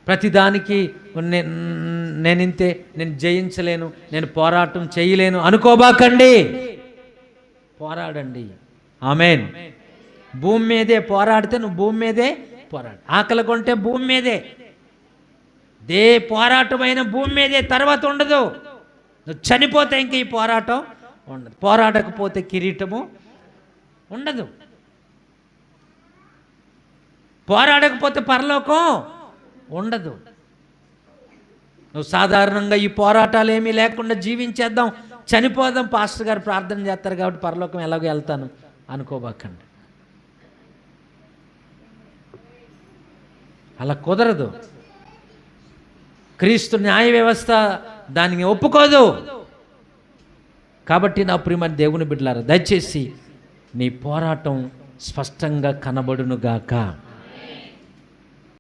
ప్రతిదానికి నేనింతే, నేను జయించలేను, నేను పోరాటం చేయలేను అనుకోబాకండి. పోరాడండి. ఆమేన్. భూమి మీదే పోరాడితే నువ్వు భూమి మీదే పోరాడు. ఆకలి కొంటే భూమి మీదే, పోరాటమైన భూమి మీదే, తర్వాత ఉండదు. నువ్వు చనిపోతే ఇంక ఈ పోరాటం ఉండదు. పోరాడకపోతే కిరీటము ఉండదు. పోరాడకపోతే పరలోకం ఉండదు. నువ్వు సాధారణంగా ఈ పోరాటాలు ఏమీ లేకుండా జీవించేద్దాం, చనిపోదాం, పాస్టర్ గారు ప్రార్థన చేస్తారు కాబట్టి పరలోకం ఎలాగో వెళ్తాను అనుకోబాకండి. అలా కుదరదు. క్రీస్తు న్యాయ వ్యవస్థ దానికి ఒప్పుకోదు. కాబట్టి నా ప్రియమైన దేవుని బిడ్డలారా, దయచేసి నీ పోరాటం స్పష్టంగా కనబడునుగాక.